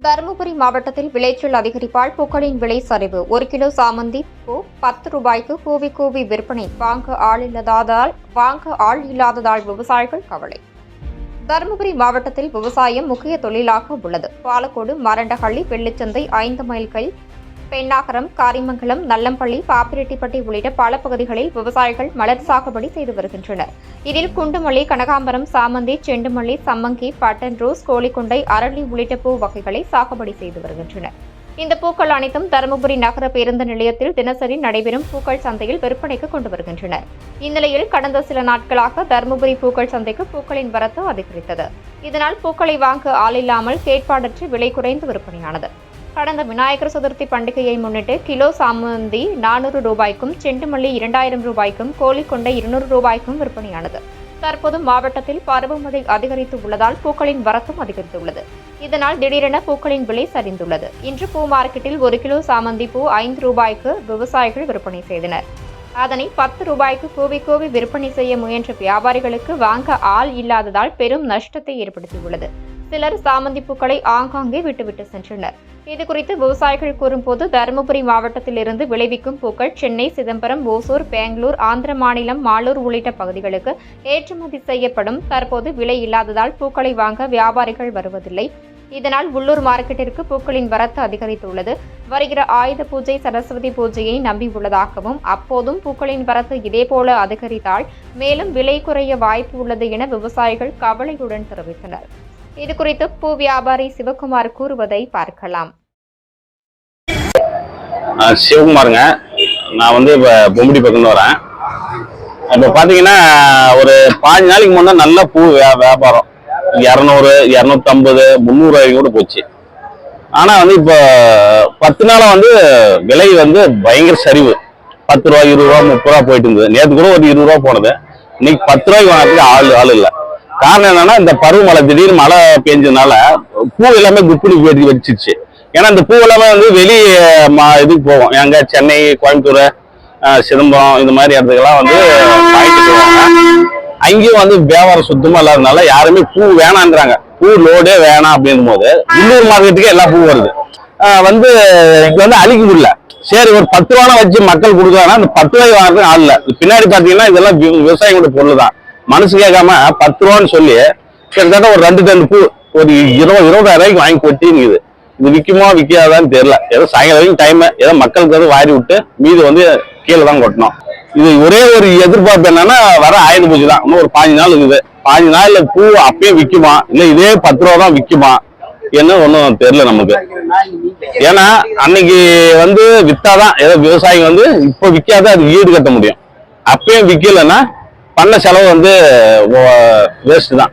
தருமபுரி மாவட்டத்தில் விளைச்சல் அதிகரிப்பால் பூக்களின் விலை சரிவு. 1 கிலோ சாமந்தி பூ 10 ரூபாய்க்கு கூவி கூவி விற்பனை. வாங்க ஆள் இல்லாததால் விவசாயிகள் கவலை. தருமபுரி மாவட்டத்தில் விவசாயம் முக்கிய தொழிலாக உள்ளது. பாலக்கோடு, மரண்டஹள்ளி, வெள்ளிச்சந்தை, 5 மைல்கள், பெண்ணாகரம், காரிமங்கலம், நல்லம்பள்ளி, பாப்பிரெட்டிப்பட்டி உள்ளிட்ட பல பகுதிகளில் விவசாயிகள் மலர் சாகுபடி செய்து வருகின்றனர். இதில் குண்டுமல்லி, கனகாம்பரம், சாமந்தி, செண்டுமல்லி, சம்மங்கி, பட்டன் ரோஸ், கோழிக்கொண்டை, அரளி உள்ளிட்ட பூ வகைகளை சாகுபடி செய்து வருகின்றனர். இந்த பூக்கள் அனைத்தும் தருமபுரி நகர பேருந்து நிலையத்தில் தினசரி நடைபெறும் பூக்கள் சந்தையில் விற்பனைக்கு கொண்டு வருகின்றனர். இந்நிலையில் கடந்த சில நாட்களாக தருமபுரி பூக்கள் சந்தைக்கு பூக்களின் வரத்து அதிகரித்தது. இதனால் பூக்களை வாங்க ஆளில்லாமல் கேட்பாடற்று விலை குறைந்து விற்பனையானது. கடந்த விநாயகர் சதுர்த்தி பண்டிகையை முன்னிட்டு கிலோ சாமந்தி 400 ரூபாய்க்கும், செண்டுமல்லி 2000 ரூபாய்க்கும், கோழிக்கொண்டை 200 ரூபாய்க்கும் விற்பனையானது. தற்போது மாவட்டத்தில் பருவமழை அதிகரித்து உள்ளதால் பூக்களின் வரத்தும் அதிகரித்துள்ளது. இதனால் திடீரென பூக்களின் விலை சரிந்துள்ளது. இன்று பூ மார்க்கெட்டில் 1 கிலோ சாமந்தி பூ 5 ரூபாய்க்கு விவசாயிகள் விற்பனை செய்தனர். அதனை 10 ரூபாய்க்கு கூவி கூவி விற்பனை செய்ய முயன்ற வியாபாரிகளுக்கு வாங்க ஆள் இல்லாததால் பெரும் நஷ்டத்தை ஏற்படுத்தியுள்ளது. சிலர் சாமந்தி பூக்களை ஆங்காங்கே விட்டுவிட்டு சென்றனர். இதுகுறித்து விவசாயிகள் கூறும்போது, தருமபுரி மாவட்டத்தில் இருந்து விளைவிக்கும் பூக்கள் சென்னை, சிதம்பரம், ஓசூர், பெங்களூர், ஆந்திர மாநிலம், மாலூர் உள்ளிட்ட பகுதிகளுக்கு ஏற்றுமதி செய்யப்படும். தற்போது விலை இல்லாததால் பூக்களை வாங்க வியாபாரிகள் வருவதில்லை. இதனால் உள்ளூர் மார்க்கெட்டிற்கு பூக்களின் வரத்து அதிகரித்துள்ளது. வருகிற ஆயுத பூஜை, சரஸ்வதி பூஜையை நம்பியுள்ளதாகவும், அப்போதும் பூக்களின் வரத்து இதேபோல அதிகரித்தால் மேலும் விலை குறைய வாய்ப்பு உள்ளது என விவசாயிகள் கவலையுடன் தெரிவித்தனர். இதுகுறித்து பூ வியாபாரி சிவகுமார் கூறுவதை பார்க்கலாம். சிவகுமாருங்க, நான் இப்போ பொம்படி பக்கம் வரேன். இப்போ பார்த்தீங்கன்னா ஒரு 5 நாளைக்கு முன்னே நல்ல பூ வியாபாரம் 200, 250, 300 வரைக்கும் கூட போச்சு. ஆனால் இப்போ 10 நாளாக விலை பயங்கர சரிவு. 10 ரூபா, 20 ரூபா, 30 ரூபா போயிட்டு இருந்தது. நேற்று கூட ஒரு 20 ரூபா போனது. இன்னைக்கு 10 ரூபாய்க்கு வாங்கிறதுக்கு ஆள் இல்லை. காரணம் என்னன்னா, இந்த பருவமழை திடீர்னு மழை பெஞ்சதுனால பூ எல்லாமே குப்பிடி வச்சிருச்சு. ஏன்னா இந்த பூ எல்லாமே வெளியே இதுக்கு போவோம். எங்க சென்னை, கோயம்புத்தூர், சிதம்பரம் இந்த மாதிரி இடத்துக்கெல்லாம் வாங்கிட்டு போவாங்க. அங்கேயும் வியாபாரம் சுத்தமா இல்லாதனால யாருமே பூ வேணான்றாங்க. பூ லோடே வேணாம் அப்படின்னும் போது உள்ளூர் மார்க்கெட்டுக்கே எல்லா பூ வருது. இங்க அழிக்க முடியல. சரி, ஒரு 10 ரூபா வச்சு மக்கள் கொடுக்குறாங்கன்னா அந்த 10 ரூபாய் வாங்குறதுக்கு ஆள் இல்லை. பின்னாடி பாத்தீங்கன்னா இதெல்லாம் விவசாயிகளோட பொருள் தான். மனசு கேட்காம 10 ரூபான்னு சொல்லி கிட்டத்தட்ட ஒரு 2 டன் பூ ஒரு 20,000 ரூபாய்க்கு வாங்கி கொட்டிங்குது. இது விற்குமா விற்காதான்னு தெரியல. ஏதோ சாயங்காலம் வரைக்கும் டைம், ஏதோ மக்களுக்கு வாரி விட்டு மீது கீழே தான் கொட்டணும். இது ஒரே ஒரு எதிர்பார்ப்பு என்னன்னா, வர ஆயுத பூஜை தான். இன்னும் ஒரு 15 நாள் இருக்குது. 15 நாள்ல பூ அப்பயே விற்குமா, இல்ல இதே 10 ரூபா தான் விற்குமா என்ன ஒன்றும் தெரியல நமக்கு. ஏன்னா அன்னைக்கு வித்தாதான் ஏதோ விவசாயிங்க இப்போ விற்காத அது ஈடு கட்ட முடியும். அப்பயும் விற்கலன்னா பண்ண செலவு வேஸ்ட் தான்.